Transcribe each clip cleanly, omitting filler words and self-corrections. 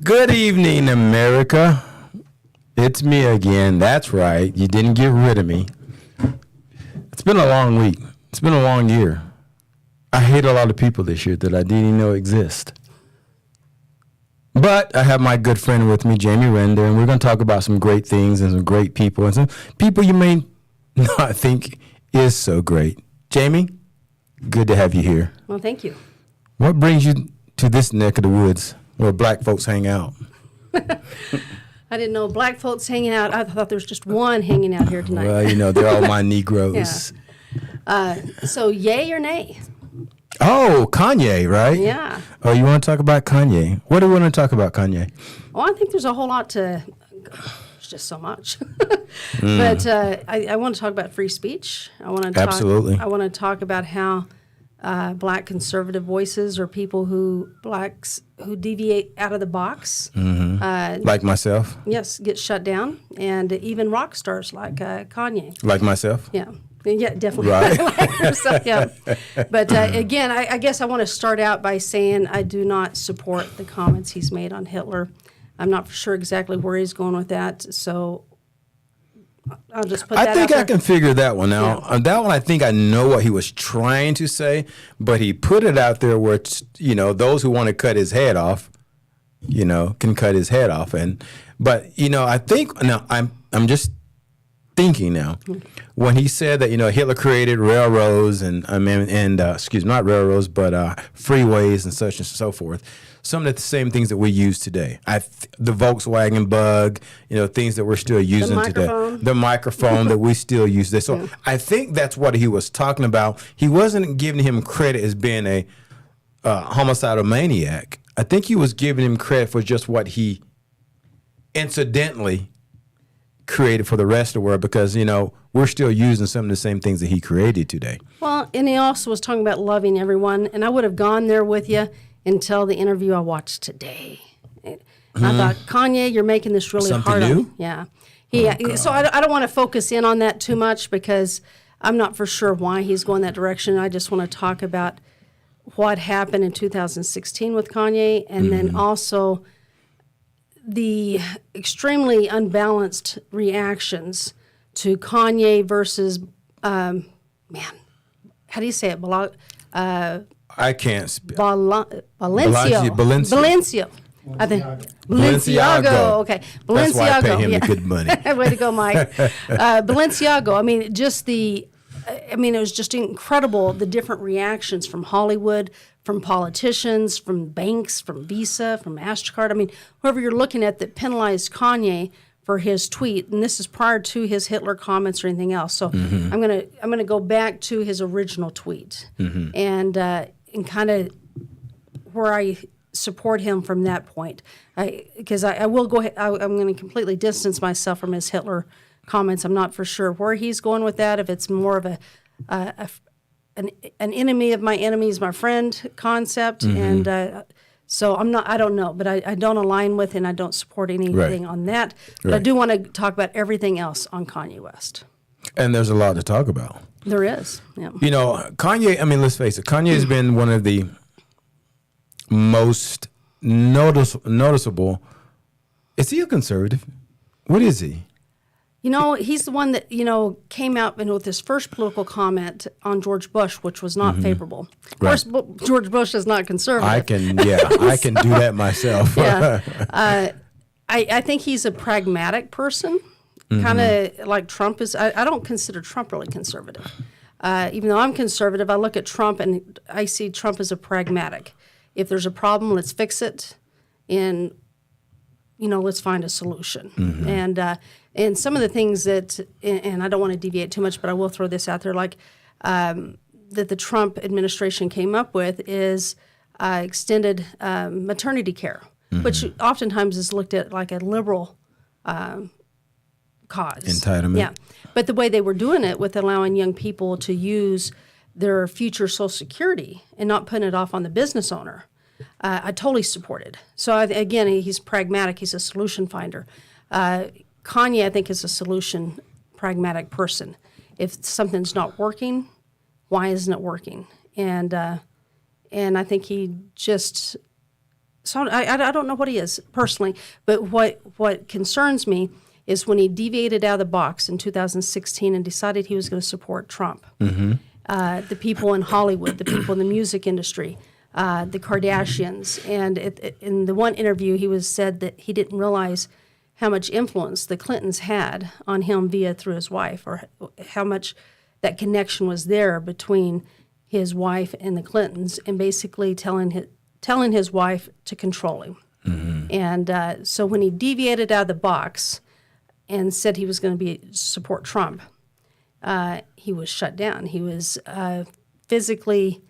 Good evening, America. It's me again. That's right. You didn't get rid of me. It's been a long week. It's been a long year. I hate a lot of people this year that I didn't even know exist. But I have my good friend with me, Jamie Renda, and we're going to talk about some great things and some great people and some people you may not think is so great. Jamie, good to have you here. Well, thank you. What brings you to this neck of the woods where black folks hang out? I didn't know black folks hanging out. I thought there was just one hanging out here tonight. Well, you know, they're all my Negroes. So yay or nay? Oh, Kanye, right? Yeah. Oh, you want to talk about Kanye? What do we want to talk about Kanye? Well, I think there's a whole lot to, there's just so much. But I want to talk about free speech. I want to talk, Absolutely. I want to talk about how black conservative voices or people blacks who deviate out of the box. Like myself? Yes, get shut down. And even rock stars like Kanye. Like myself? Yeah. Yeah, definitely. Right. So, yeah. But again, I guess I want to start out by saying I do not support the comments he's made on Hitler. I'm not sure exactly where he's going with that, so I'll just put that I think out I can figure that one out. Yeah. That one, I think I know what he was trying to say, but he put it out there where, those who want to cut his head off, can cut his head off. But I think, now I'm just thinking now, when he said that Hitler created railroads and not railroads but freeways and such and so forth, some of the same things that we use today. The Volkswagen Bug, things that we're still using today. The microphone that we still use today. So I think that's what he was talking about. He wasn't giving him credit as being a homicidal maniac. I think he was giving him credit for just what he incidentally created for the rest of the world, because we're still using some of the same things that he created today. Well, and he also was talking about loving everyone, and I would have gone there with you until the interview I watched today. And I thought, Kanye, you're making this really Something hard new? on. Yeah. So I don't want to focus in on that too much because I'm not for sure why he's going that direction. I just want to talk about what happened in 2016 with Kanye, and then also the extremely unbalanced reactions to Kanye versus, how do you say it? I can't speak. Balenciago. I think Balenciago. Okay, Balenciago. That's why I pay him the good money. Way to go, Mike. Balenciago. It was just incredible, the different reactions from Hollywood, from politicians, from banks, from Visa, from MasterCard. Whoever you're looking at that penalized Kanye for his tweet, and this is prior to his Hitler comments or anything else. So I'm gonna go back to his original tweet and kind of where I support him from that point. Because I will go ahead, I'm going to completely distance myself from his Hitler comments. I'm not for sure where he's going with that. If it's more of an enemy of my enemy is my friend concept, and so I don't know, but I don't align with and I don't support anything on that. But I do want to talk about everything else on Kanye West. And there's a lot to talk about. There is, yeah. Kanye, let's face it, Kanye has been one of the most noticeable. Is he a conservative? What is he? He's the one that, came out and with his first political comment on George Bush, which was not favorable. Of course, George Bush is not conservative. I can do that myself. Yeah. I think he's a pragmatic person, kind of like Trump is. I don't consider Trump really conservative. Even though I'm conservative, I look at Trump and I see Trump as a pragmatic. If there's a problem, let's fix it, and let's find a solution. And some of the things that, and I don't want to deviate too much, but I will throw this out there, like that the Trump administration came up with is extended maternity care, which oftentimes is looked at like a liberal cause. Entitlement. Yeah. But the way they were doing it with allowing young people to use their future Social Security and not putting it off on the business owner, I totally supported. So again, he's pragmatic. He's a solution finder. Kanye, I think, is a solution pragmatic person. If something's not working, why isn't it working? And I think he just So I don't know what he is personally, but what concerns me is when he deviated out of the box in 2016 and decided he was going to support Trump. The people in Hollywood, the people in the music industry, the Kardashians, and in the one interview he said that he didn't realize how much influence the Clintons had on him through his wife, or how much that connection was there between his wife and the Clintons, and basically telling his wife to control him. And so when he deviated out of the box and said he was going to support Trump, he was shut down. He was physically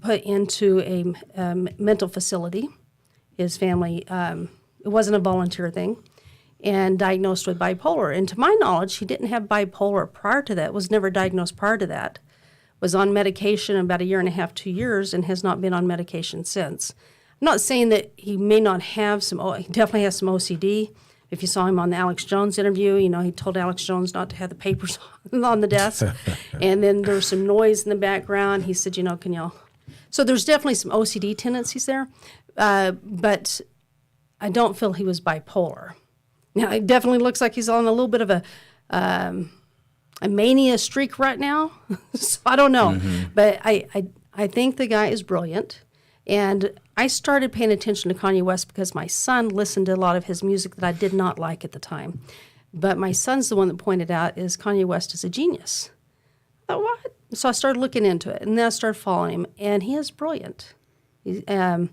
put into a mental facility. His family, it wasn't a volunteer thing, and diagnosed with bipolar. And to my knowledge, he didn't have bipolar prior to that, was never diagnosed prior to that, was on medication about 1.5 years, 2 years, and has not been on medication since. I'm not saying that he may not have he definitely has some OCD. If you saw him on the Alex Jones interview, he told Alex Jones not to have the papers on the desk. And then there was some noise in the background. He said, can y'all... So there's definitely some OCD tendencies there, but I don't feel he was bipolar. Now, it definitely looks like he's on a little bit of a mania streak right now. So I don't know. But I think the guy is brilliant. And I started paying attention to Kanye West because my son listened to a lot of his music that I did not like at the time. But my son's the one that pointed out is Kanye West is a genius. I thought, what? So I started looking into it, and then I started following him, and he is brilliant. And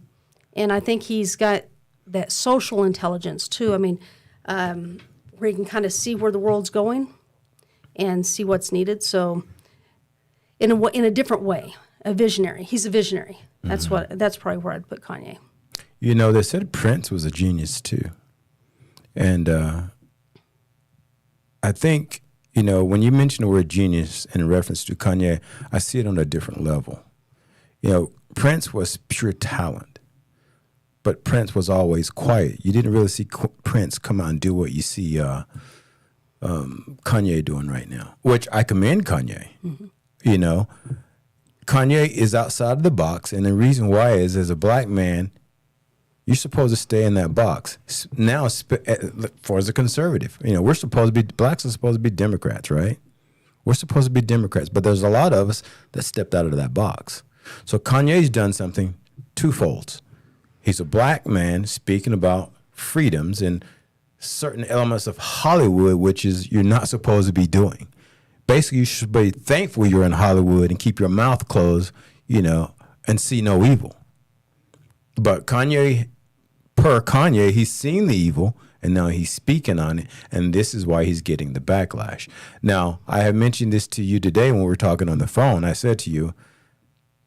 I think he's got that social intelligence, too. I mean, where he can kind of see where the world's going and see what's needed. So in a different way, a visionary. He's a visionary. That's probably where I'd put Kanye. They said Prince was a genius too. And I think, when you mention the word genius in reference to Kanye, I see it on a different level. Prince was pure talent, but Prince was always quiet. You didn't really see Prince come out and do what you see Kanye doing right now, which I commend Kanye. Kanye is outside of the box, and the reason why is, as a black man, you're supposed to stay in that box. Now, for as a conservative, blacks are supposed to be Democrats, right? We're supposed to be Democrats, but there's a lot of us that stepped out of that box. So Kanye's done something twofold. He's a black man speaking about freedoms and certain elements of Hollywood, which is you're not supposed to be doing. Basically, you should be thankful you're in Hollywood and keep your mouth closed, and see no evil. But Kanye, he's seen the evil, and now he's speaking on it, and this is why he's getting the backlash. Now, I have mentioned this to you today when we were talking on the phone. I said to you,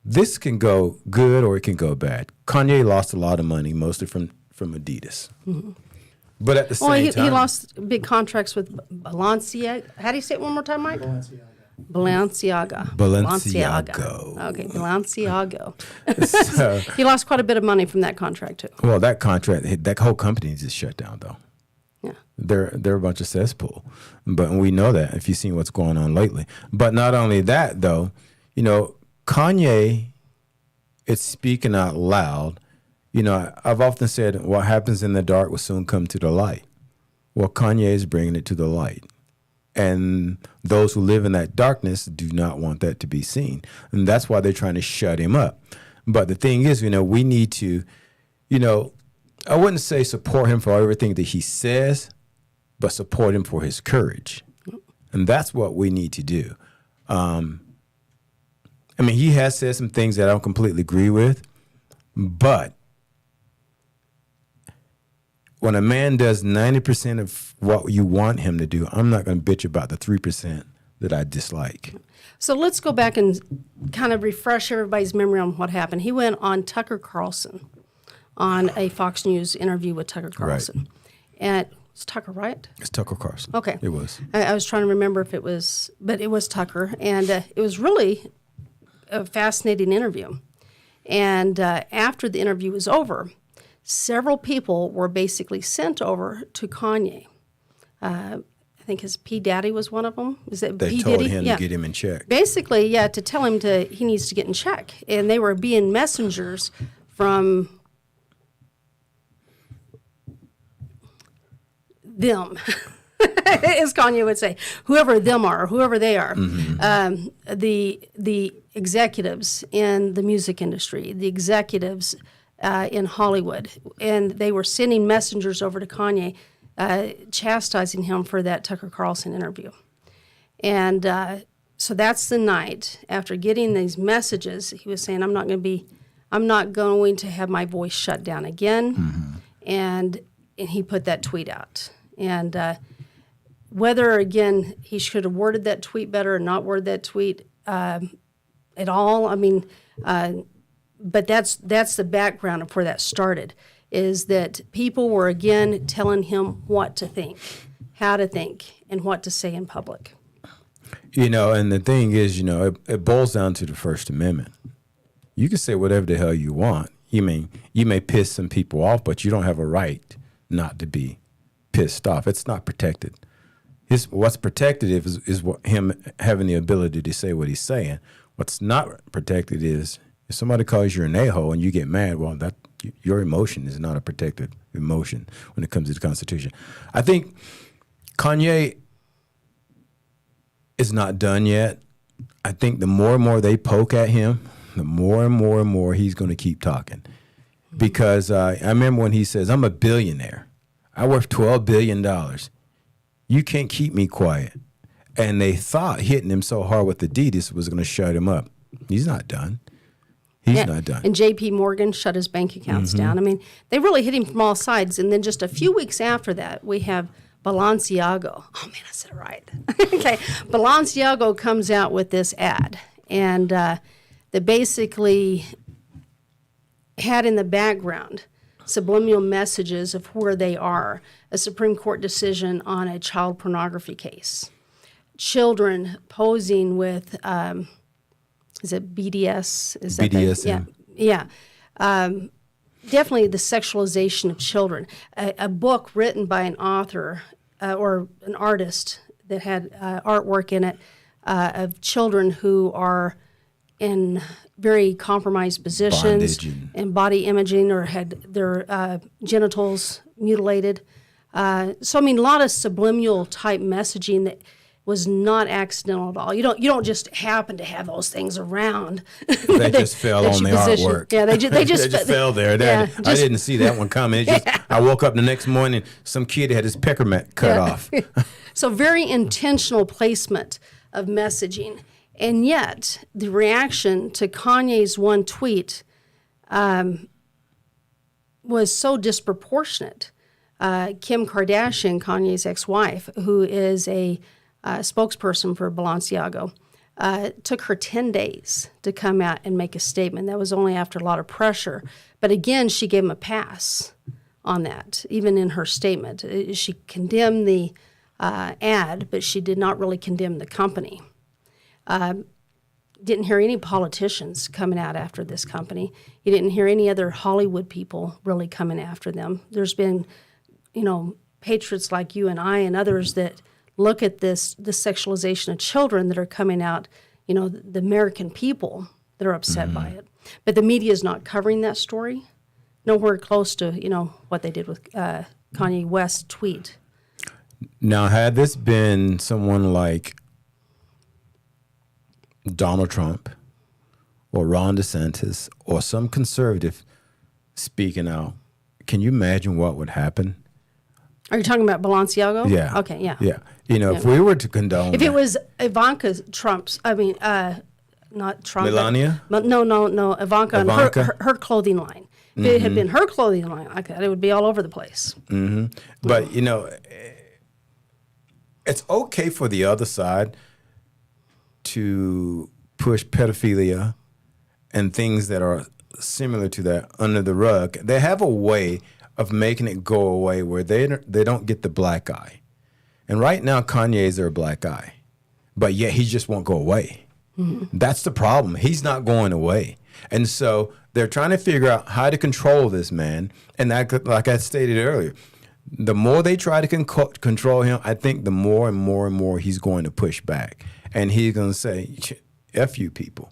this can go good or it can go bad. Kanye lost a lot of money, mostly from Adidas. But at the same time... he lost big contracts with Balenciaga. How do you say it one more time, Mike? Balenciaga. Okay, Balenciaga. So, he lost quite a bit of money from that contract, too. Well, that whole company just shut down, though. Yeah. They're a bunch of cesspool. But we know that if you've seen what's going on lately. But not only that, though, Kanye is speaking out loud. I've often said what happens in the dark will soon come to the light. Well, Kanye is bringing it to the light. And those who live in that darkness do not want that to be seen. And that's why they're trying to shut him up. But the thing is, we need to, I wouldn't say support him for everything that he says, but support him for his courage. And that's what we need to do. He has said some things that I don't completely agree with, but when a man does 90% of what you want him to do, I'm not going to bitch about the 3% that I dislike. So let's go back and kind of refresh everybody's memory on what happened. He went on Tucker Carlson on a Fox News interview with Tucker Carlson. Right. And it's Tucker, right? It's Tucker Carlson. Okay. It was. I was trying to remember if it was, but it was Tucker. And it was really a fascinating interview. And after the interview was over, several people were basically sent over to Kanye. I think his P. Daddy was one of them. Is that they P. told Diddy? him to get him in check. Basically, to tell him he needs to get in check. And they were being messengers from them, as Kanye would say, whoever them are, whoever they are, the executives in the music industry, the executives in Hollywood, and they were sending messengers over to Kanye, chastising him for that Tucker Carlson interview. And so that's the night after getting these messages, he was saying, I'm not going to have my voice shut down again. And he put that tweet out. And whether, again, he should have worded that tweet better or not worded that tweet at all, I mean, but that's the background of where that started, is that people were, again, telling him what to think, how to think, and what to say in public. You know, and the thing is, you know, it boils down to the First Amendment. You can say whatever the hell you want. You may piss some people off, but you don't have a right not to be pissed off. It's not protected. What's protected is him having the ability to say what he's saying. What's not protected is if somebody calls you an a-hole and you get mad, well, that your emotion is not a protected emotion when it comes to the Constitution. I think Kanye is not done yet. I think the more and more they poke at him, the more and more he's going to keep talking. Because I remember when he says, I'm a billionaire. I worth $12 billion. You can't keep me quiet. And they thought hitting him so hard with Adidas was going to shut him up. He's not done. He's not done. And J.P. Morgan shut his bank accounts down. I mean, they really hit him from all sides. And then just a few weeks after that, we have Balenciaga. Oh, man, I said it right. Okay. Balenciaga comes out with this ad. And that basically had in the background subliminal messages of where they are, a Supreme Court decision on a child pornography case. Children posing with, is it BDS? Is that BDSM. Yeah. Definitely the sexualization of children. A book written by an author or an artist that had artwork in it of children who are in very compromised positions and body imaging or had their genitals mutilated. So, I mean, a lot of subliminal type messaging that was not accidental at all. You don't just happen to have those things around. They just fell on the artwork. Yeah, they just fell there. Yeah, I didn't see that one coming. I woke up the next morning, some kid had his pecker cut off. So very intentional placement of messaging. And yet, the reaction to Kanye's one tweet was so disproportionate. Kim Kardashian, Kanye's ex-wife, who is a spokesperson for Balenciaga, took her 10 days to come out and make a statement. That was only after a lot of pressure. But again, she gave him a pass on that, even in her statement. She condemned the ad, but she did not really condemn the company. Didn't hear any politicians coming out after this company. You didn't hear any other Hollywood people really coming after them. There's been, patriots like you and I and others that look at the sexualization of children that are coming out, the American people that are upset by it. But the media is not covering that story. Nowhere close to, what they did with Kanye West's tweet. Now, had this been someone like Donald Trump or Ron DeSantis or some conservative speaking out, can you imagine what would happen? Are you talking about Balenciaga? Yeah. Okay, yeah. Yeah. If we were to condone If it was Ivanka Trump's, not Trump. Melania? No, Ivanka. And her clothing line. If it had been her clothing line like that, it would be all over the place. Mm-hmm. But, it's okay for the other side to push pedophilia and things that are similar to that under the rug. They have a way of making it go away where they don't get the black eye. And right now, Kanye's their black eye. But yet he just won't go away. Mm-hmm. That's the problem. He's not going away. And so they're trying to figure out how to control this man. And like I stated earlier, the more they try to control him, I think the more and more he's going to push back. And he's going to say, F you people.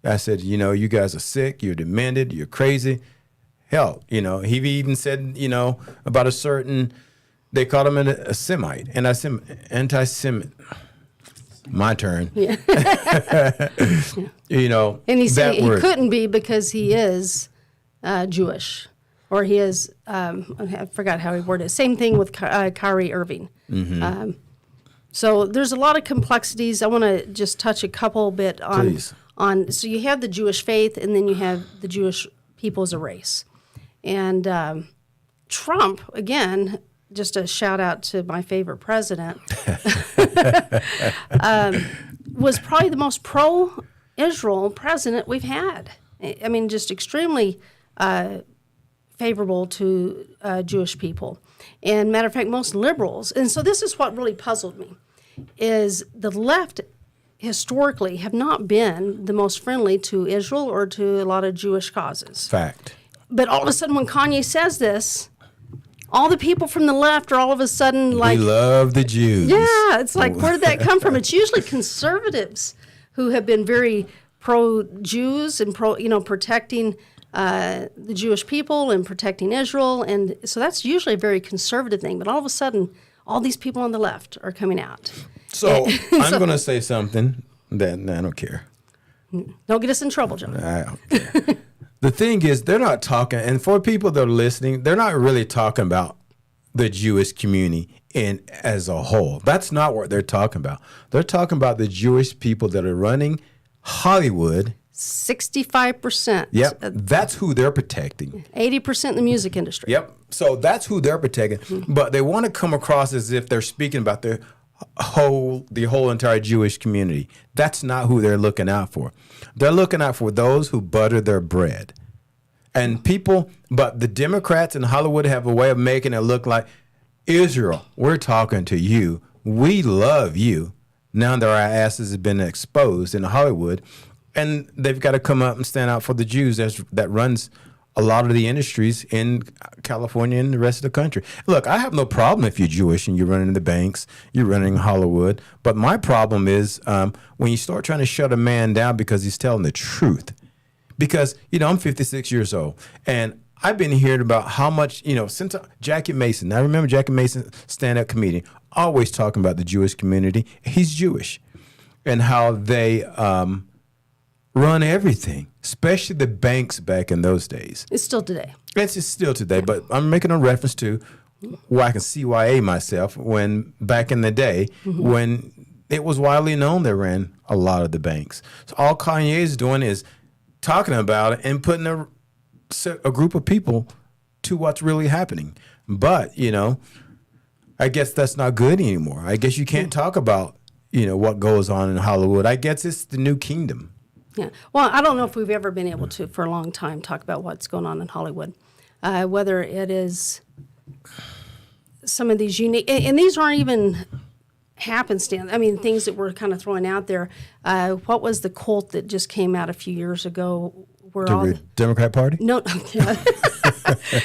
I said, you know, you guys are sick, you're demented, you're crazy. Hell, you know, he even said, you know, about a certain, they called him a Semite, and anti-Semite. My turn. Yeah. You know, And he said he word. couldn't be because he is Jewish, or he is, I forgot how he worded it. Same thing with Kyrie Irving. Mm-hmm. So there's a lot of complexities. I want to just touch a couple bit Please. on. So you have the Jewish faith, and then you have the Jewish people as a race. And Trump, again, just a shout out to my favorite president, was probably the most pro-Israel president we've had. I mean, just extremely favorable to Jewish people. And matter of fact, most liberals. And so this is what really puzzled me, is the left historically have not been the most friendly to Israel or to a lot of Jewish causes. Fact. But all of a sudden when Kanye says this, all the people from the left are all of a sudden like, we love the Jews. yeah, it's like, where did that come from? It's usually conservatives who have been very pro-Jews and protecting the Jewish people and protecting Israel. And so that's usually a very conservative thing. But all of a sudden, all these people on the left are coming out. So I'm going to say something that I don't care. Don't get us in trouble, John. I don't care. The thing is, they're not talking, and for people that are listening, they're not really talking about the Jewish community as a whole. That's not what they're talking about. They're talking about the Jewish people that are running Hollywood. 65%. Yep, that's who they're protecting. 80% in the music industry. Yep, so that's who they're protecting. Mm-hmm. But they want to come across as if they're speaking about the whole entire Jewish community. That's not who they're looking out for. They're looking out for those who butter their bread. And but the Democrats in Hollywood have a way of making it look like, Israel, we're talking to you. We love you. Now that our asses have been exposed in Hollywood, and they've got to come up and stand out for the Jews that runs a lot of the industries in California and the rest of the country. Look, I have no problem if you're Jewish and you're running the banks, you're running Hollywood. But my problem is when you start trying to shut a man down because he's telling the truth. Because, I'm 56 years old, and I've been hearing about how much, since Jackie Mason, I remember Jackie Mason, stand-up comedian, always talking about the Jewish community. He's Jewish, and how they run everything, especially the banks back in those days. It's still today. It's still today, but I'm making a reference to where I can CYA myself when back in the day when it was widely known they ran a lot of the banks. So all Kanye is doing is talking about it and putting a group of people to what's really happening. But, I guess that's not good anymore. I guess you can't talk about, what goes on in Hollywood. I guess it's the new kingdom. Yeah. Well, I don't know if we've ever been able to, for a long time, talk about what's going on in Hollywood. Whether it is some of these unique, and these aren't even happenstance. I mean, things that we're kind of throwing out there. What was the cult that just came out a few years ago? Where The Democrat Party? No,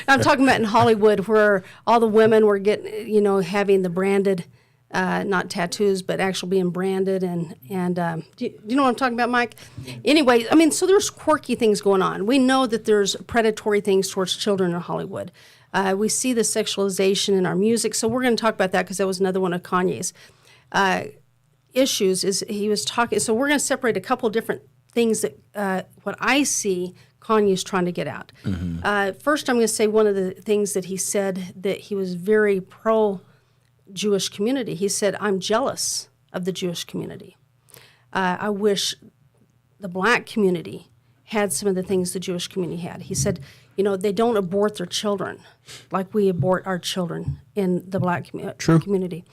I'm talking about in Hollywood, where all the women were getting, having the branded. Not tattoos, but actually being branded, and do you know what I'm talking about, Mike? Anyway, I mean, so there's quirky things going on. We know that there's predatory things towards children in Hollywood. We see the sexualization in our music, so we're going to talk about that because that was another one of Kanye's issues. Is he was talking? So we're going to separate a couple different things that what I see Kanye's trying to get out. First, I'm going to say one of the things that he said that he was very pro Jewish community. He said, I'm jealous of the Jewish community. I wish the black community had some of the things the Jewish community had. He said, they don't abort their children like we abort our children in the black community.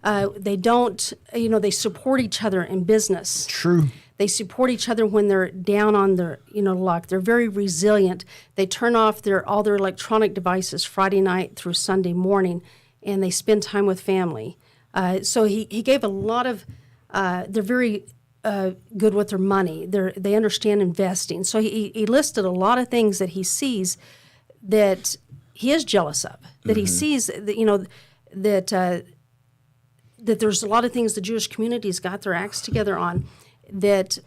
They don't, they support each other in business. True. They support each other when they're down on their, luck. They're very resilient. They turn off all their electronic devices Friday night through Sunday morning, and they spend time with family. So he gave a lot of, they're very good with their money. They understand investing. So he listed a lot of things that he sees that he is jealous of, that he sees that, that there's a lot of things the Jewish community's got their acts together on. that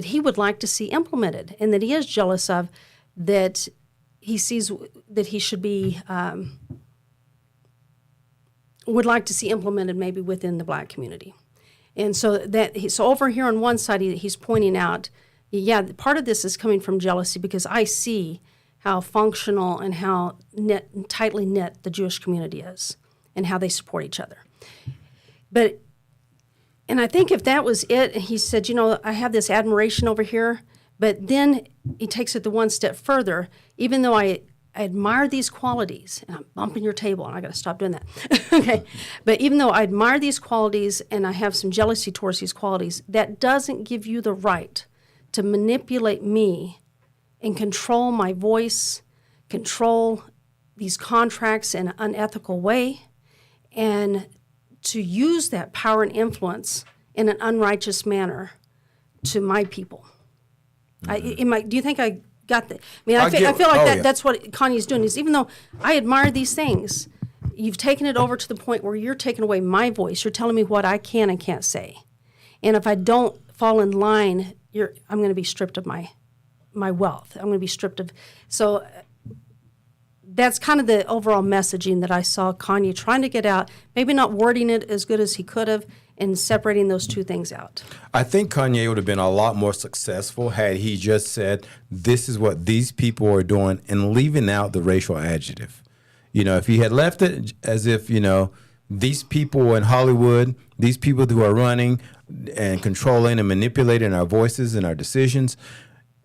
he would like to see implemented, and that he is jealous of, that he sees that he should be would like to see implemented maybe within the Black community. And so so over here on one side, he's pointing out, yeah, part of this is coming from jealousy, because I see how functional and how tightly knit the Jewish community is and how they support each other. And I think if that was it, he said, I have this admiration over here, but then he takes it the one step further. Even though I admire these qualities, and I'm bumping your table, and I got to stop doing that. Okay, but even though I admire these qualities and I have some jealousy towards these qualities, that doesn't give you the right to manipulate me and control my voice, control these contracts in an unethical way, and to use that power and influence in an unrighteous manner to my people. Mm-hmm. Do you think I got that? I mean, I feel like that's what Kanye's doing, is even though I admire these things, you've taken it over to the point where you're taking away my voice. You're telling me what I can and can't say. And if I don't fall in line, I'm going to be stripped of my wealth. I'm going to be stripped of. So that's kind of the overall messaging that I saw Kanye trying to get out, maybe not wording it as good as he could have, and separating those two things out. I think Kanye would have been a lot more successful had he just said, this is what these people are doing, and leaving out the racial adjective. If he had left it as if, these people in Hollywood, these people who are running and controlling and manipulating our voices and our decisions,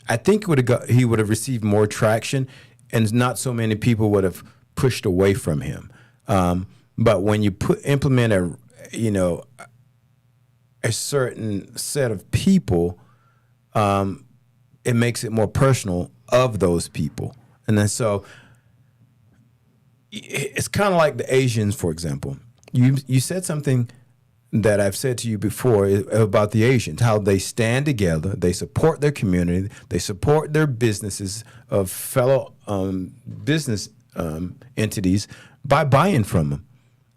I think he would have received more traction, and not so many people would have pushed away from him. But when you implement a certain set of people, it makes it more personal of those people. And then so it's kind of like the Asians, for example. You said something that I've said to you before about the Asians, how they stand together, they support their community, they support their businesses of fellow business entities by buying from them.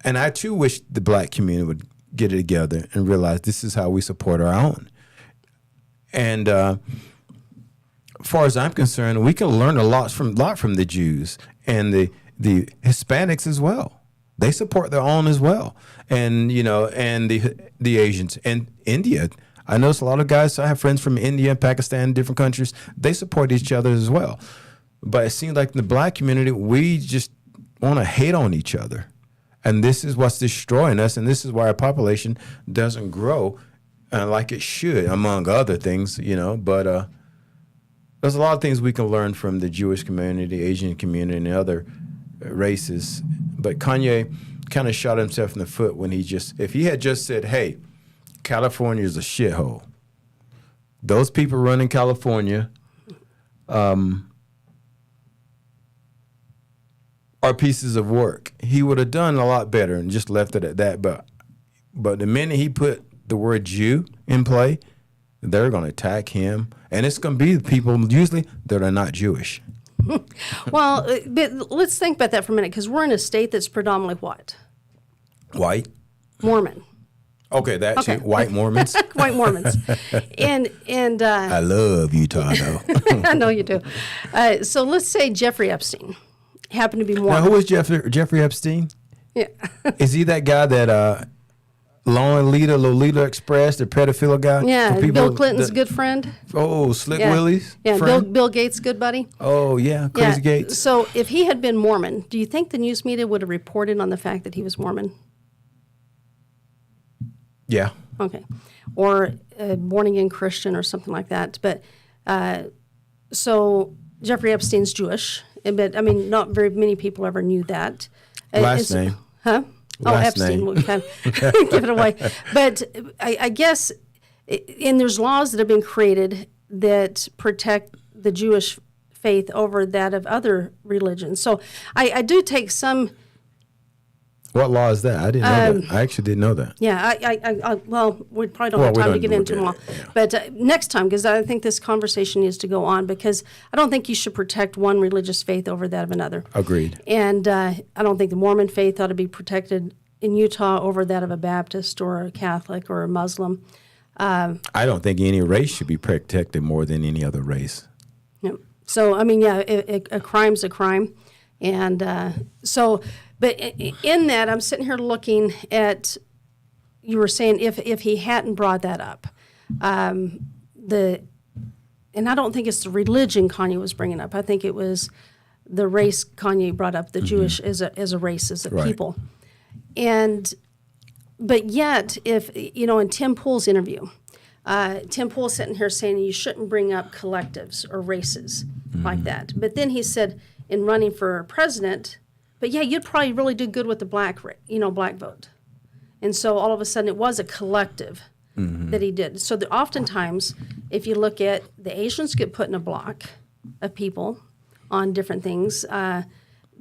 And I too wish the Black community would get it together and realize this is how we support our own. And as far as I'm concerned, we can learn a lot from the Jews and the Hispanics as well. They support their own as well, and and the Asians and India. I notice a lot of guys. I have friends from India, Pakistan, different countries. They support each other as well. But it seems like in the Black community, we just want to hate on each other, and this is what's destroying us. And this is why our population doesn't grow like it should, among other things. But there's a lot of things we can learn from the Jewish community, the Asian community, and other races. But Kanye kind of shot himself in the foot when if he had just said, hey, California is a shithole. Those people running California are pieces of work. He would have done a lot better and just left it at that. But the minute he put the word Jew in play, they're going to attack him. And it's going to be the people usually that are not Jewish. Well, but let's think about that for a minute, because we're in a state that's predominantly what? White. Mormon. Okay, that's okay. White Mormons. White Mormons. And I love Utah, though. I know you do. So let's say Jeffrey Epstein happened to be Mormon. Now, who is Jeffrey Epstein? Yeah. Is he that guy that Lolita Express, the pedophile guy? Yeah, Bill Clinton's good friend. Oh, Slick Willie's friend? Bill Gates' good buddy. Oh, yeah, Crazy Gates. So if he had been Mormon, do you think the news media would have reported on the fact that he was Mormon? Yeah. Okay. Or born-again Christian or something like that. But so Jeffrey Epstein's Jewish, but, I mean, not very many people ever knew that. Last name. Huh? Epstein, we'll kind of give it away. But I guess, and there's laws that have been created that protect the Jewish faith over that of other religions. So I do take some. What law is that? I didn't know that. I actually didn't know that. Yeah, well, we probably don't have time to get into them all. Yeah. But next time, because I think this conversation needs to go on, because I don't think you should protect one religious faith over that of another. Agreed. And I don't think the Mormon faith ought to be protected in Utah over that of a Baptist or a Catholic or a Muslim. I don't think any race should be protected more than any other race. Yeah. So, I mean, yeah, a crime's a crime. And so, but in that, I'm sitting here looking at, you were saying if he hadn't brought that up, and I don't think it's the religion Kanye was bringing up. I think it was the race Kanye brought up, the Jewish as a race, as a people. But yet, if, in Tim Pool's interview, Tim Pool's sitting here saying you shouldn't bring up collectives or races like that. But then he said in running for president, but yeah, you'd probably really do good with the black vote. And so all of a sudden it was a collective that he did. So oftentimes, if you look at the Asians get put in a block of people on different things,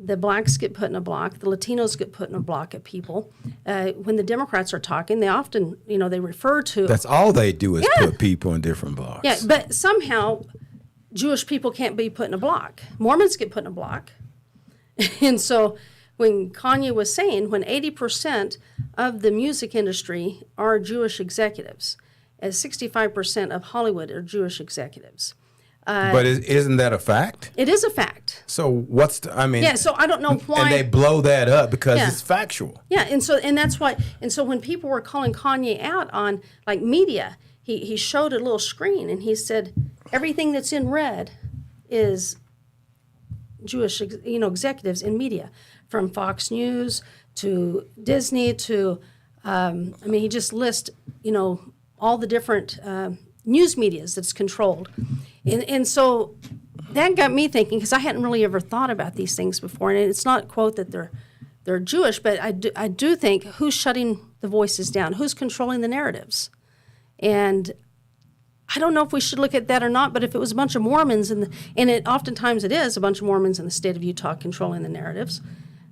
the blacks get put in a block, the Latinos get put in a block of people. When the Democrats are talking, they often, they refer to... That's all they do is put people in different blocks. Yeah, but somehow Jewish people can't be put in a block. Mormons get put in a block. And so when Kanye was saying, when 80% of the music industry are Jewish executives, as 65% of Hollywood are Jewish executives. But isn't that a fact? It is a fact. So what's yeah, so I don't know why. And they blow that up because it's factual. Yeah, and that's why, and so when people were calling Kanye out on, like, media, he showed a little screen and he said, everything that's in red is Jewish, executives in media, from Fox News to Disney to, he just lists, all the different news medias that's controlled. And so that got me thinking, because I hadn't really ever thought about these things before. And it's not, quote, that they're Jewish, but I do think, who's shutting the voices down? Who's controlling the narratives? And I don't know if we should look at that or not, but if it was a bunch of Mormons, and it oftentimes it is a bunch of Mormons in the state of Utah controlling the narratives.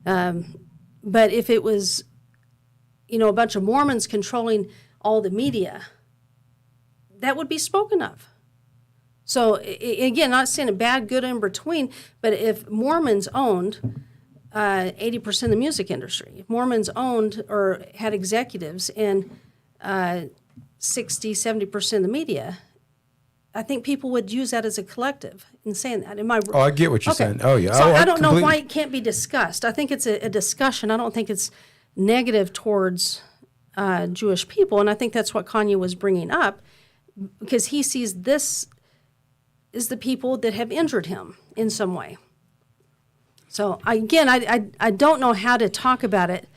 But if it was, a bunch of Mormons controlling all the media, that would be spoken of. So again, not saying a bad, good, in between, but if Mormons owned 80% of the music industry, if Mormons owned or had executives in 60, 70% of the media, I think people would use that as a collective in saying that. I get what you're saying. Oh, yeah. So I don't know why it can't be discussed. I think it's a discussion. I don't think it's negative towards Jewish people, and I think that's what Kanye was bringing up, because he sees this is the people that have injured him in some way. So I don't know how to talk about it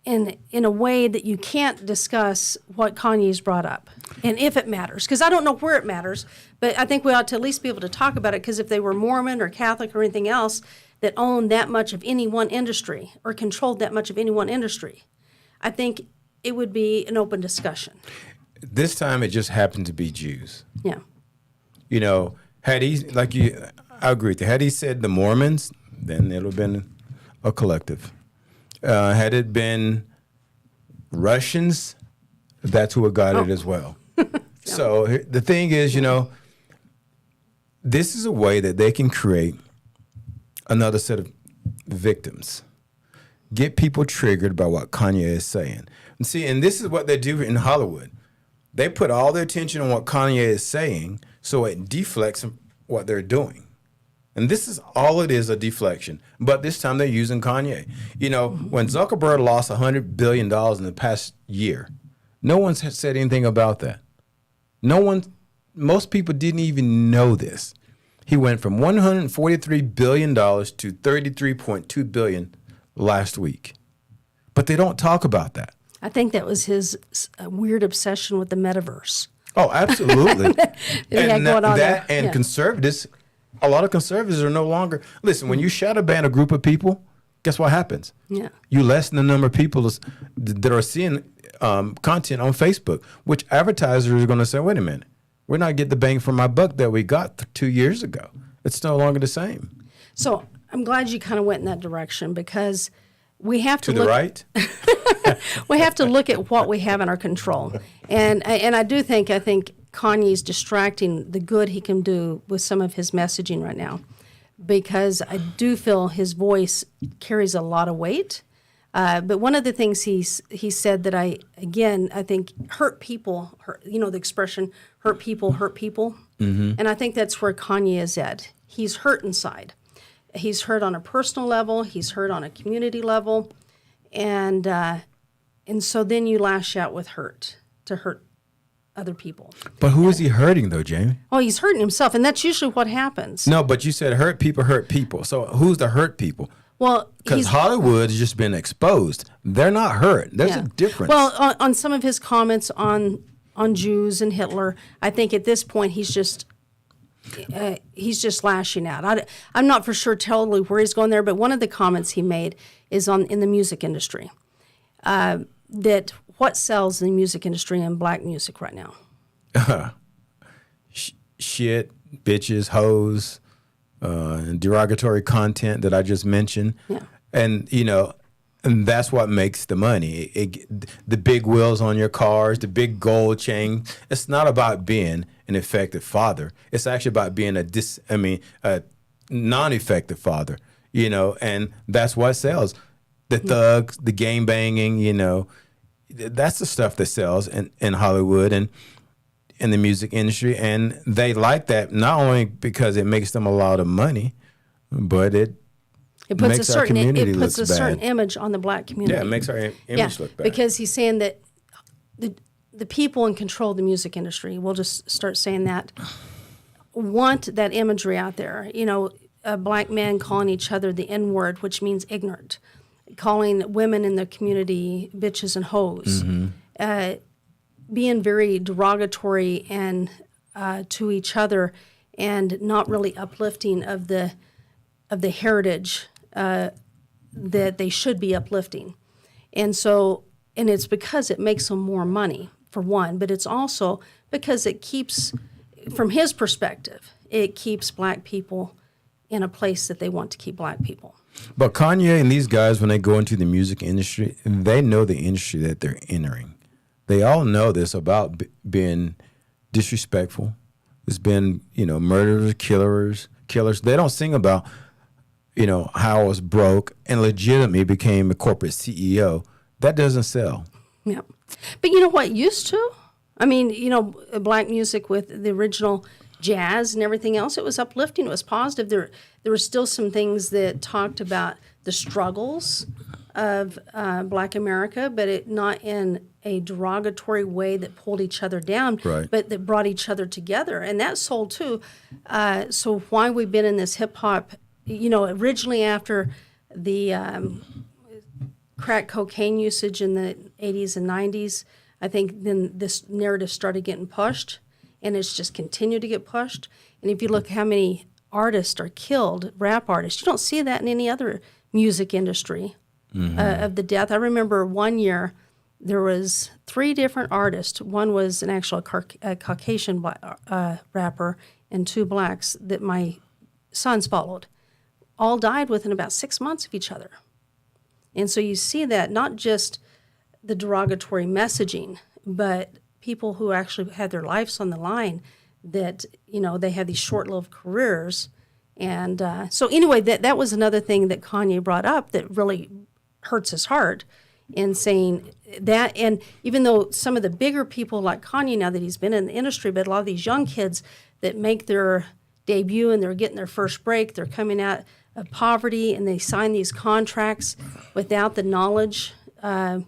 in a way that you can't discuss what Kanye's brought up, and if it matters, because I don't know where it matters, but I think we ought to at least be able to talk about it, because if they were Mormon or Catholic or anything else that owned that much of any one industry or controlled that much of any one industry, I think it would be an open discussion. This time it just happened to be Jews. Yeah. Had he, I agree with you. Had he said the Mormons, then it would have been a collective. Had it been Russians, that's who got it as well. Yeah. So the thing is, this is a way that they can create another set of victims. Get people triggered by what Kanye is saying. And this is what they do in Hollywood. They put all their attention on what Kanye is saying, so it deflects what they're doing. And this is all it is, a deflection. But this time they're using Kanye. When Zuckerberg lost $100 billion in the past year, no one's said anything about that. Most people didn't even know this. He went from $143 billion to $33.2 billion last week. But they don't talk about that. I think that was his weird obsession with the metaverse. Oh, absolutely. And conservatives, a lot of conservatives are no longer. Listen, when you shadow ban a group of people, guess what happens? Yeah. You lessen the number of people that are seeing content on Facebook, which advertisers are going to say, wait a minute, we're not getting the bang for my buck that we got 2 years ago. It's no longer the same. So I'm glad you kind of went in that direction, because we have to the right. We have to look at what we have in our control, and I think Kanye's distracting the good he can do with some of his messaging right now, because I do feel his voice carries a lot of weight. But one of the things he said that I think hurt people, the expression hurt people, mm-hmm. And I think that's where Kanye is at. He's hurt inside. He's hurt on a personal level. He's hurt on a community level, and so then you lash out with hurt to hurt other people. But who is he hurting though, Jamie? Oh, he's hurting himself, and that's usually what happens. No, but you said hurt people. So who's the hurt people? Well, because Hollywood has just been exposed. They're not hurt. There's a difference. Well, on some of his comments on Jews and Hitler, I think at this point he's just lashing out. I'm not for sure totally where he's going there, but one of the comments he made is in the music industry. That what sells in the music industry and black music right now? Shit, bitches, hoes, and derogatory content that I just mentioned. Yeah. And, and that's what makes the money. The big wheels on your cars, the big gold chain. It's not about being an effective father. It's actually about being a non-effective father, and that's what sells. The thugs, the game banging, that's the stuff that sells in Hollywood and in the music industry. And they like that not only because it makes them a lot of money, but it puts makes our community look bad. It puts a certain image on the black community. Yeah, it makes our image look bad. Because he's saying that the people in control of the music industry, we'll just start saying that, want that imagery out there. A black man calling each other the N-word, which means ignorant, calling women in the community bitches and hoes, mm-hmm. Being very derogatory and to each other, and not really uplifting of the heritage that they should be uplifting. And it's because it makes them more money, for one, but it's also because it keeps, from his perspective, it keeps black people in a place that they want to keep black people. But Kanye and these guys, when they go into the music industry, they know the industry that they're entering. They all know this about being disrespectful. It's been, murderers, killers. They don't sing about, how I was broke and legitimately became a corporate CEO. That doesn't sell. Yeah. But you know what used to? I mean, black music with the original jazz and everything else, it was uplifting, it was positive. There were still some things that talked about the struggles of black America, but not in a derogatory way that pulled each other down, right. But that brought each other together. And that sold too. So why we've been in this hip hop, originally after the crack cocaine usage in the 80s and 90s, I think then this narrative started getting pushed, and it's just continued to get pushed. And if you look how many artists are killed, rap artists, you don't see that in any other music industry, mm-hmm. Of the death. I remember one year there was 3 different artists. One was an actual Caucasian rapper and 2 blacks that my sons followed. All died within about 6 months of each other. And so you see that, not just the derogatory messaging, but people who actually had their lives on the line, that, they had these short-lived careers. And so anyway, that was another thing that Kanye brought up that really hurts his heart, in saying that. And even though some of the bigger people like Kanye, now that he's been in the industry, but a lot of these young kids that make their debut and they're getting their first break, they're coming out of poverty and they sign these contracts without the knowledge of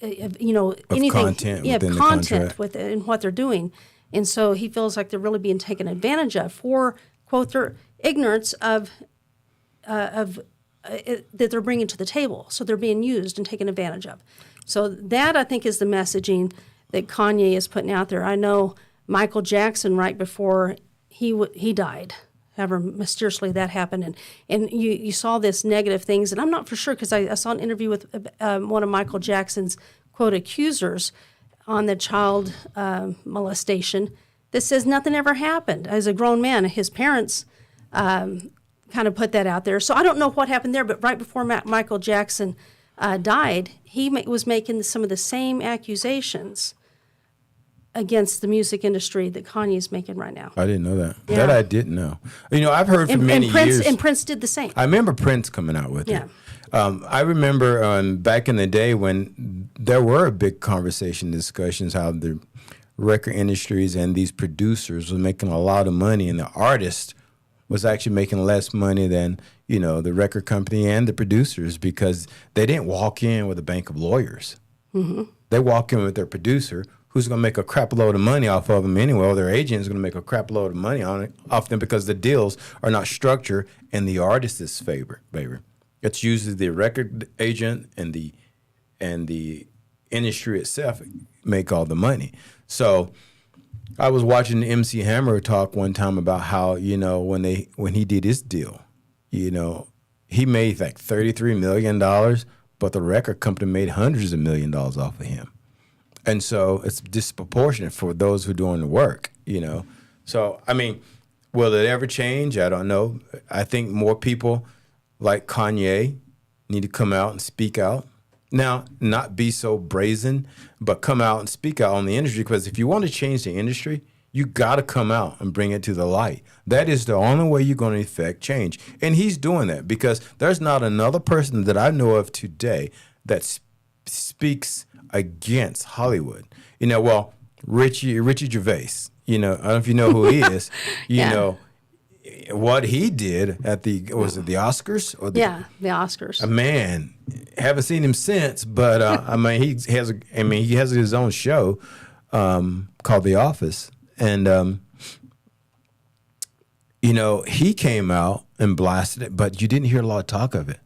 anything, content within the contract. Within what they're doing. And so he feels like they're really being taken advantage of for, quote, their ignorance of that they're bringing to the table. So they're being used and taken advantage of. So that, I think, is the messaging that Kanye is putting out there. I know Michael Jackson, right before he died, however mysteriously that happened, and you saw this negative things, and I'm not for sure, because I saw an interview with one of Michael Jackson's, quote, accusers on the child molestation that says nothing ever happened. As a grown man, his parents kind of put that out there. So I don't know what happened there, but right before Michael Jackson died, he was making some of the same accusations against the music industry that Kanye's making right now. I didn't know that. Yeah. That I didn't know. I've heard for many years. And Prince did the same. I remember Prince coming out with it. I remember back in the day when there were big conversation discussions how the record industries and these producers were making a lot of money, and the artist was actually making less money than the record company and the producers, because they didn't walk in with a bank of lawyers. Mm-hmm. They walk in with their producer, who's going to make a crap load of money off of them anyway, or their agent is going to make a crap load of money off them, because the deals are not structured in the artist's favor. It's usually the record agent and the industry itself make all the money. So I was watching MC Hammer talk one time about how when he did his deal, he made like $33 million, but the record company made hundreds of millions of dollars off of him. And so it's disproportionate for those who are doing the work, So, I mean, will it ever change? I don't know. I think more people like Kanye need to come out and speak out. Now, not be so brazen, but come out and speak out on the industry, because if you want to change the industry, you got to come out and bring it to the light. That is the only way you're going to effect change. And he's doing that, because there's not another person that I know of today that speaks against Hollywood. Well, Ricky Gervais, I don't know if you know who he is, what he did at the Oscars? Or the Oscars. Man, haven't seen him since, but he has his own show called The Office, and he came out and blasted it, but you didn't hear a lot of talk of it.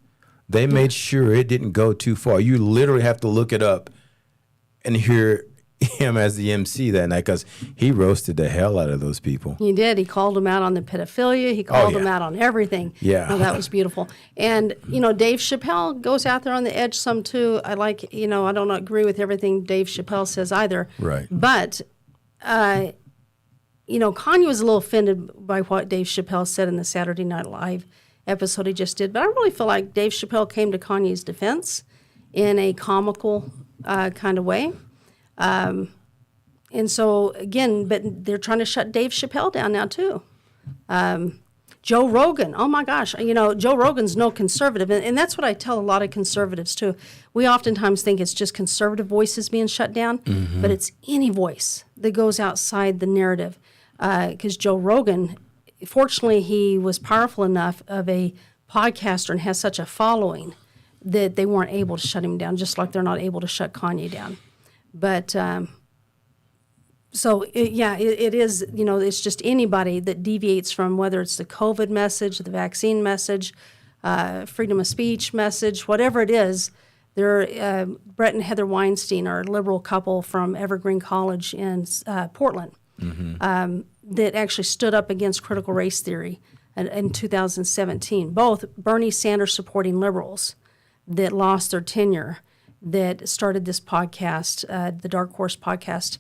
They made sure it didn't go too far. You literally have to look it up and hear him as the MC that night, because he roasted the hell out of those people. He did. He called them out on the pedophilia. He called them out on everything. Yeah. Oh, that was beautiful. And, Dave Chappelle goes out there on the edge some too. I don't agree with everything Dave Chappelle says either. Right. But, Kanye was a little offended by what Dave Chappelle said in the Saturday Night Live episode he just did. But I really feel like Dave Chappelle came to Kanye's defense in a comical kind of way. And so, again, but they're trying to shut Dave Chappelle down now, too. Joe Rogan, oh, my gosh. Joe Rogan's no conservative. And that's what I tell a lot of conservatives, too. We oftentimes think it's just conservative voices being shut down, but it's any voice that goes outside the narrative. Because Joe Rogan, fortunately, he was powerful enough of a podcaster and has such a following that they weren't able to shut him down, just like they're not able to shut Kanye down. But it is, it's just anybody that deviates from, whether it's the COVID message, the vaccine message, freedom of speech message, whatever it is. Brett and Heather Weinstein are a liberal couple from Evergreen College in Portland that actually stood up against critical race theory in 2017. Both Bernie Sanders supporting liberals that lost their tenure, that started this podcast, the Dark Horse podcast,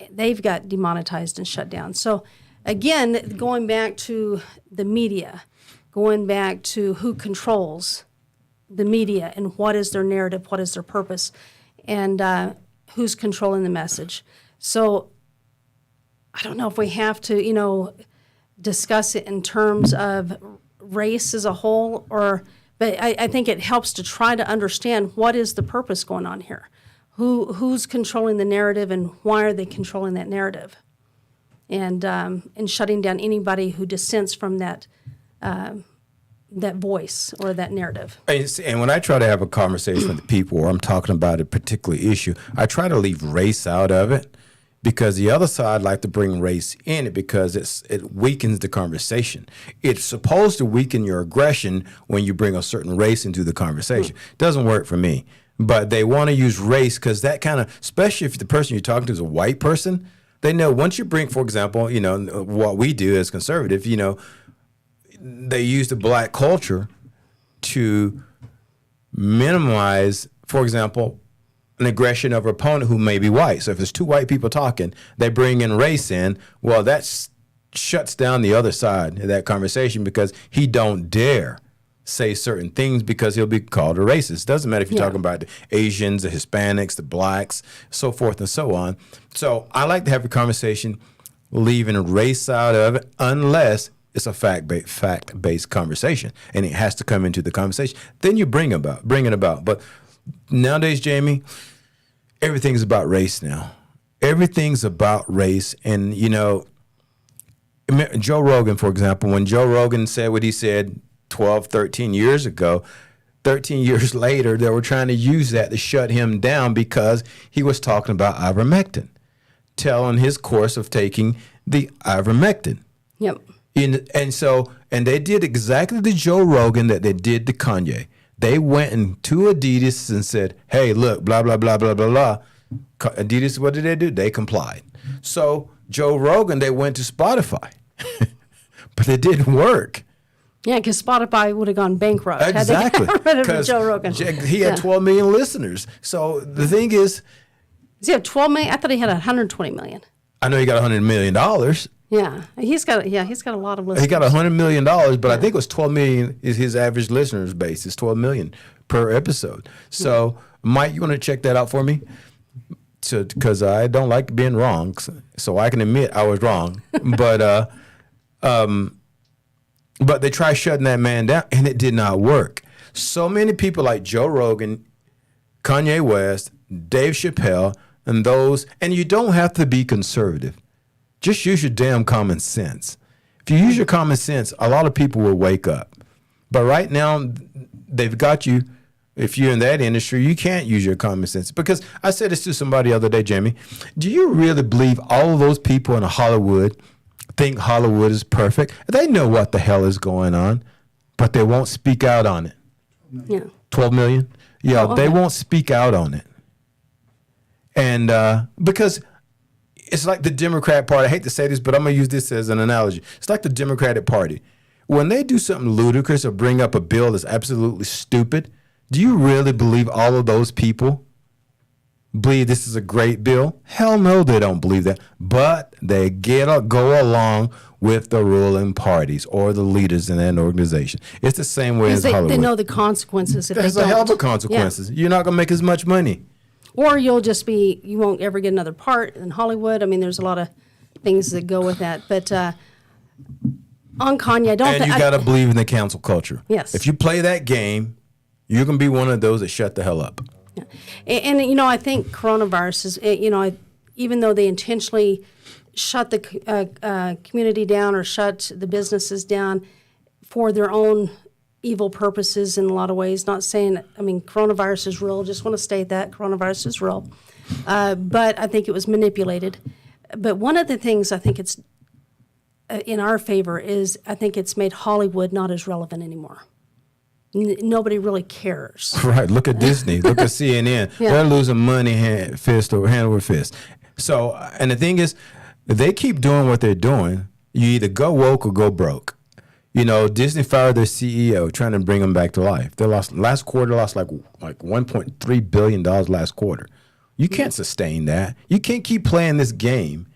they've got demonetized and shut down. So, again, going back to the media, going back to who controls the media and what is their narrative, what is their purpose, and who's controlling the message. So, I don't know if we have to, discuss it in terms of race as a whole, but I think it helps to try to understand what is the purpose going on here. Who's controlling the narrative, and why are they controlling that narrative? And shutting down anybody who dissents from that voice or that narrative. And when I try to have a conversation with people, or I'm talking about a particular issue, I try to leave race out of it, because the other side like to bring race in it, because it weakens the conversation. It's supposed to weaken your aggression when you bring a certain race into the conversation. Doesn't work for me. But they want to use race because that kind of, especially if the person you're talking to is a white person, they know once you bring, for example, what we do as conservative, they use the black culture to minimize, for example, an aggression of an opponent who may be white. So if there's two white people talking, they bring in race in, well, that shuts down the other side of that conversation, because he don't dare say certain things because he'll be called a racist. Doesn't matter if you're talking about the Asians, the Hispanics, the blacks, so forth and so on. So I like to have a conversation leaving race out of it, unless it's a fact-based conversation, and it has to come into the conversation. Then you bring it about. But nowadays, Jamie, everything's about race now. Everything's about race. And, Joe Rogan, for example, when Joe Rogan said what he said 12, 13 years ago, 13 years later, they were trying to use that to shut him down because he was talking about ivermectin, telling his course of taking the ivermectin. Yep. And they did exactly to Joe Rogan that they did to Kanye. They went into Adidas and said, hey, look, blah, blah, blah, blah, blah, blah. Adidas, what did they do? They complied. So Joe Rogan, they went to Spotify. But it didn't work. Yeah, because Spotify would have gone bankrupt. Exactly. Had they got rid of Joe Rogan. He had 12 million listeners. So the thing is... Does he have 12 million? I thought he had 120 million. I know he got $100 million. Yeah, he's got a lot of listeners. He got $100 million, but I think it was 12 million is his average listeners base. It's 12 million per episode. So, Mike, you want to check that out for me? Because I don't like being wrong, so I can admit I was wrong. But they tried shutting that man down, and it did not work. So many people like Joe Rogan, Kanye West, Dave Chappelle, and you don't have to be conservative. Just use your damn common sense. If you use your common sense, a lot of people will wake up. But right now, they've got you. If you're in that industry, you can't use your common sense. Because I said this to somebody the other day, Jamie. Do you really believe all of those people in Hollywood think Hollywood is perfect? They know what the hell is going on, but they won't speak out on it. Yeah. 12 million? Yeah, they won't speak out on it. And because it's like the Democrat Party. I hate to say this, but I'm going to use this as an analogy. It's like the Democratic Party. When they do something ludicrous or bring up a bill that's absolutely stupid, do you really believe all of those people believe this is a great bill? Hell no, they don't believe that. But they go along with the ruling parties or the leaders in that organization. It's the same way as Hollywood. They know the consequences if they don't. There's a hell of a consequences. Yeah. You're not going to make as much money. Or you won't ever get another part in Hollywood. I mean, there's a lot of things that go with that. But on Kanye, I don't think... And you got to believe in the cancel culture. Yes. If you play that game, you're going to be one of those that shut the hell up. Yeah. And I think coronavirus is, even though they intentionally shut the community down or shut the businesses down for their own evil purposes in a lot of ways, not saying, coronavirus is real, just want to state that coronavirus is real. But I think it was manipulated. But one of the things I think it's in our favor is I think it's made Hollywood not as relevant anymore. Nobody really cares. Right. Look at Disney. Look at CNN. Yeah. They're losing money hand over fist. So, and the thing is, they keep doing what they're doing. You either go woke or go broke. Disney fired their CEO, trying to bring them back to life. They lost like $1.3 billion last quarter. You can't sustain that. You can't keep playing this game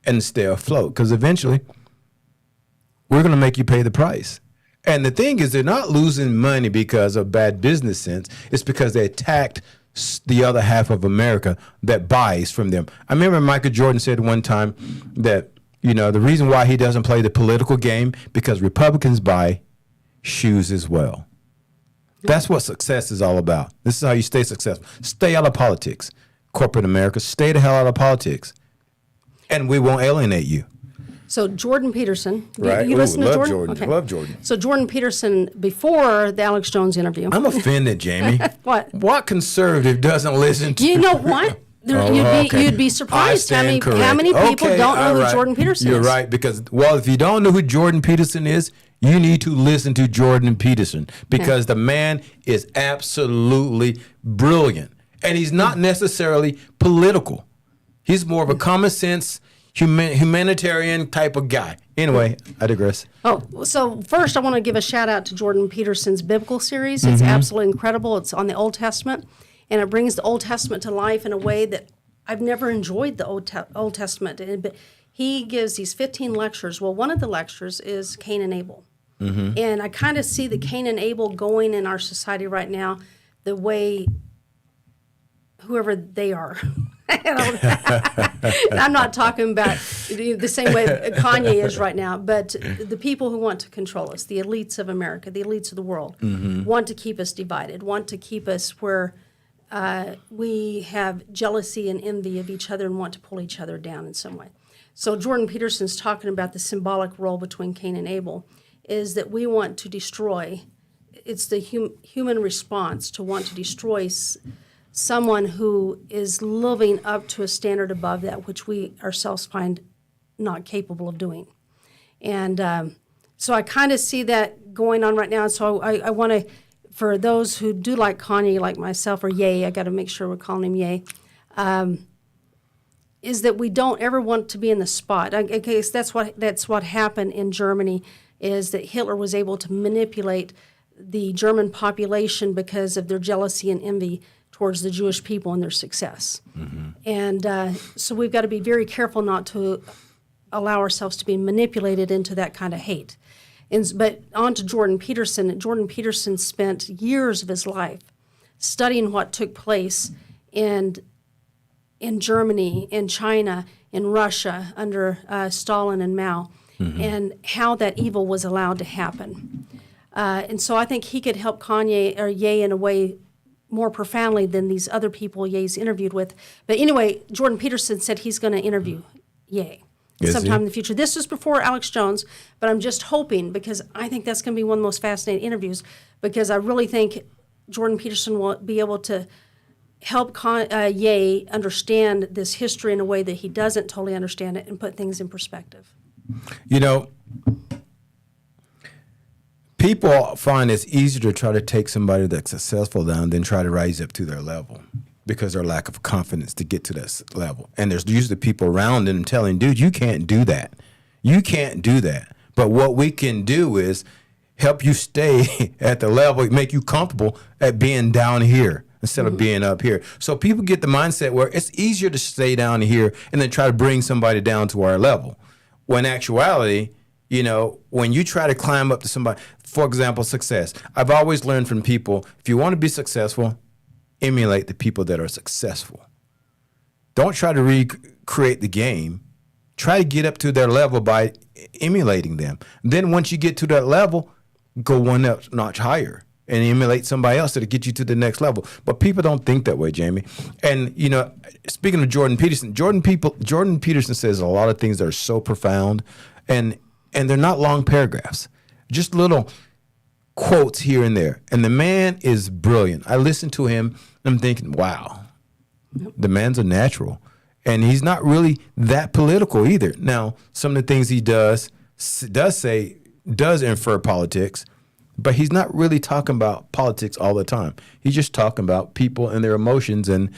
and stay afloat, because eventually we're going to make you pay the price. And the thing is, they're not losing money because of bad business sense. It's because they attacked the other half of America that buys from them. I remember Michael Jordan said one time that, the reason why he doesn't play the political game, because Republicans buy shoes as well. That's what success is all about. This is how you stay successful. Stay out of politics. Corporate America, stay the hell out of politics. And we won't alienate you. So Jordan Peterson, right? You listen to Jordan? Okay. Love Jordan. So Jordan Peterson, before the Alex Jones interview. I'm offended, Jamie. What conservative doesn't listen to... You know what? You'd be surprised how many people don't know who Jordan Peterson is. You're right, because, if you don't know who Jordan Peterson is, you need to listen to Jordan Peterson, because the man is absolutely brilliant. And he's not necessarily political. He's more of a common sense, humanitarian type of guy. Anyway, I digress. So first I want to give a shout out to Jordan Peterson's biblical series. It's absolutely incredible. It's on the Old Testament, and it brings the Old Testament to life in a way that I've never enjoyed the Old Testament. But he gives these 15 lectures. Well, one of the lectures is Cain and Abel. And I kind of see the Cain and Abel going in our society right now the way whoever they are. And I'm not talking about the same way Kanye is right now. But the people who want to control us, the elites of America, the elites of the world, want to keep us divided, want to keep us where we have jealousy and envy of each other and want to pull each other down in some way. So Jordan Peterson's talking about the symbolic role between Cain and Abel is that we want to destroy. It's the human response to want to destroy someone who is living up to a standard above that which we ourselves find not capable of doing. And so I kind of see that going on right now. So I want to, for those who do like Kanye, like myself, or Ye, I got to make sure we're calling him Ye, is that we don't ever want to be in the spot. I guess that's what happened in Germany, is that Hitler was able to manipulate the German population because of their jealousy and envy towards the Jewish people and their success. And so we've got to be very careful not to allow ourselves to be manipulated into that kind of hate. But on to Jordan Peterson. Jordan Peterson spent years of his life studying what took place in Germany, in China, in Russia under Stalin and Mao, and how that evil was allowed to happen. And so I think he could help Kanye or Ye in a way more profoundly than these other people Ye's interviewed with. But anyway, Jordan Peterson said he's going to interview Ye sometime in the future. This was before Alex Jones, but I'm just hoping, because I think that's going to be one of the most fascinating interviews, because I really think Jordan Peterson will be able to help Ye understand this history in a way that he doesn't totally understand it and put things in perspective. You know, people find it's easier to try to take somebody that's successful down than try to rise up to their level because of their lack of confidence to get to this level. And there's usually people around them telling, dude, you can't do that. You can't do that. But what we can do is help you stay at the level, make you comfortable at being down here instead of being up here. So people get the mindset where it's easier to stay down here and then try to bring somebody down to our level. When in actuality, you know, when you try to climb up to somebody, for example, success. I've always learned from people, if you want to be successful, emulate the people that are successful. Don't try to recreate the game. Try to get up to their level by emulating them. Then once you get to that level, go one notch higher and emulate somebody else that'll get you to the next level. But people don't think that way, Jamie. And, you know, speaking of Jordan Peterson, Jordan Peterson says a lot of things that are so profound, and they're not long paragraphs, just little quotes here and there. And the man is brilliant. I listen to him, and I'm thinking, wow, the man's a natural. And he's not really that political either. Now, some of the things he does infer politics, but he's not really talking about politics all the time. He's just talking about people and their emotions and,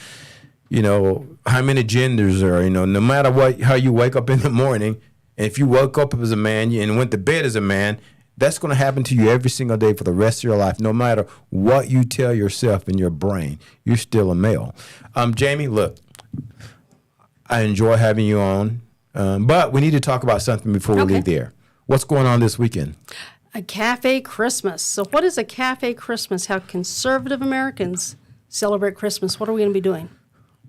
you know, how many genders are, you know, no matter how you wake up in the morning, and if you woke up as a man and went to bed as a man, that's going to happen to you every single day for the rest of your life. No matter what you tell yourself in your brain, you're still a male. Jamie, look, I enjoy having you on, but we need to talk about something before we leave there. What's going on this weekend? A cafe Christmas. So what is a cafe Christmas? How conservative Americans celebrate Christmas. What are we going to be doing?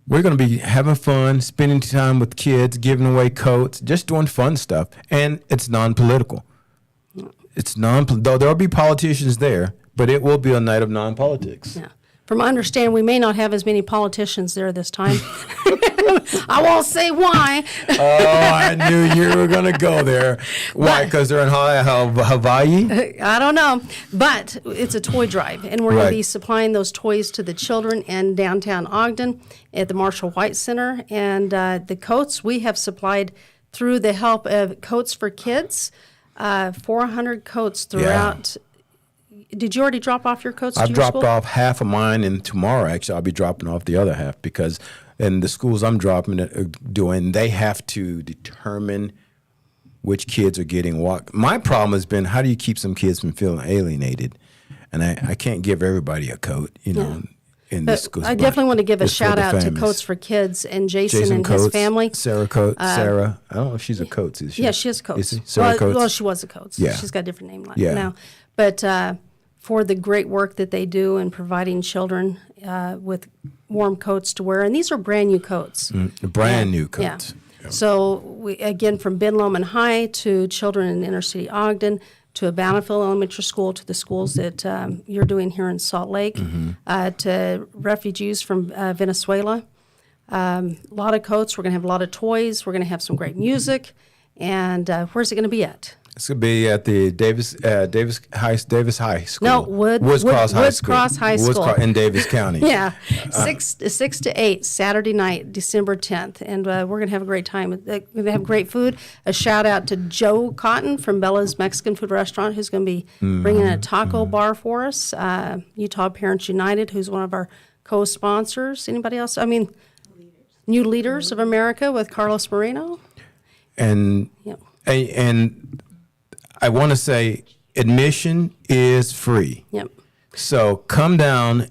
We're going to be having fun, spending time with kids, giving away coats, just doing fun stuff. And it's non-political. Though there'll be politicians there, but it will be a night of non-politics. Yeah. From my understanding, we may not have as many politicians there this time. I won't say why. Oh, I knew you were going to go there. Why? Because they're in Hawaii? I don't know. But it's a toy drive, and we're going to be supplying those toys to the children in downtown Ogden at the Marshall White Center. And the coats we have supplied through the help of Coats for Kids, 400 coats throughout. Yeah. Did you already drop off your coats to your school? I've dropped off half of mine, and tomorrow, actually, I'll be dropping off the other half because in the schools I'm doing, they have to determine which kids are getting what. My problem has been, how do you keep some kids from feeling alienated? And I can't give everybody a coat, you know, in the schools. I definitely want to give a shout out to Coats for Kids and Jason and Coates, his family. Sarah Coates. Sarah, I don't know if she's a Coates, is she? Yeah, she is Coates. Is she? Sarah Coates? Well, she was a Coates. Yeah. She's got a different name now. But for the great work that they do in providing children with warm coats to wear. And these are brand new coats. Brand new coats. Yeah. So we again, from Ben Lomond High to children in inner city Ogden, to a Bountiful Elementary School, to the schools that you're doing here in Salt Lake, to refugees from Venezuela. A lot of coats. We're going to have a lot of toys. We're going to have some great music. And where's it going to be at? It's going to be at the Davis High School. No, Woods Cross High School in Davis County. Yeah, 6 to 8, Saturday night, December 10th. And we're going to have a great time. We're going to have great food. A shout out to Joe Cotton from Bella's Mexican Food Restaurant, who's going to be bringing a taco bar for us. Utah Parents United, who's one of our co-sponsors. Anybody else? I mean, New Leaders of America with Carlos Moreno. And I want to say admission is free. Yep. So come down,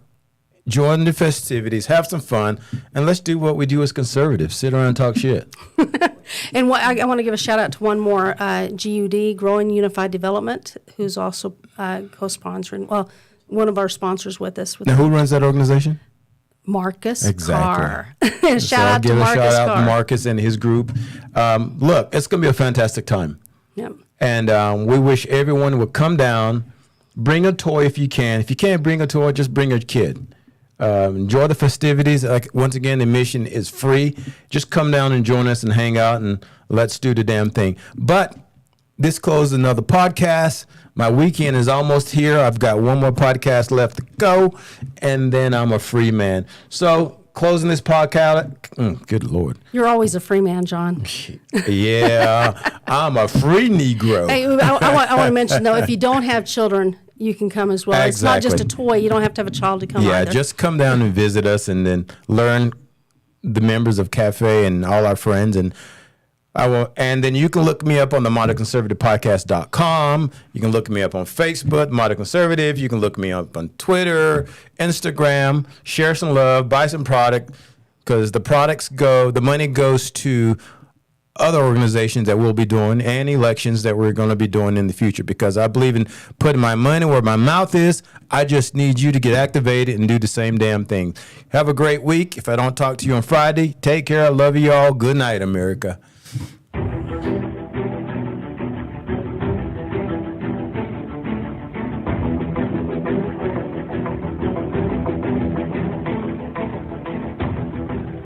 join the festivities, have some fun, and let's do what we do as conservatives, sit around and talk shit. And I want to give a shout out to one more, GUD, Growing Unified Development, who's also co-sponsoring, well, one of our sponsors with us. Now, who runs that organization? Marcus Carr. Exactly. Shout out to Marcus Carr. Shout out to Marcus and his group. Look, it's going to be a fantastic time. Yep. And we wish everyone would come down, bring a toy if you can. If you can't bring a toy, just bring a kid. Enjoy the festivities. Like, once again, the mission is free. Just come down and join us and hang out, and let's do the damn thing. But this closes another podcast. My weekend is almost here. I've got one more podcast left to go, and then I'm a free man. So, closing this podcast, good Lord. You're always a free man, John. Yeah, I'm a free Negro. Hey, I want to mention, though, if you don't have children, you can come as well. Exactly. It's not just a toy. You don't have to have a child to come either. Yeah, just come down and visit us, and then learn the members of C.A.F.E and all our friends. And then you can look me up on the modernconservativepodcast.com. You can look me up on Facebook, Modern Conservative. You can look me up on Twitter, Instagram. Share some love, buy some product, because the money goes to other organizations that we'll be doing and elections that we're going to be doing in the future, because I believe in putting my money where my mouth is. I just need you to get activated and do the same damn thing. Have a great week. If I don't talk to you on Friday, take care. I love you all. Good night, America.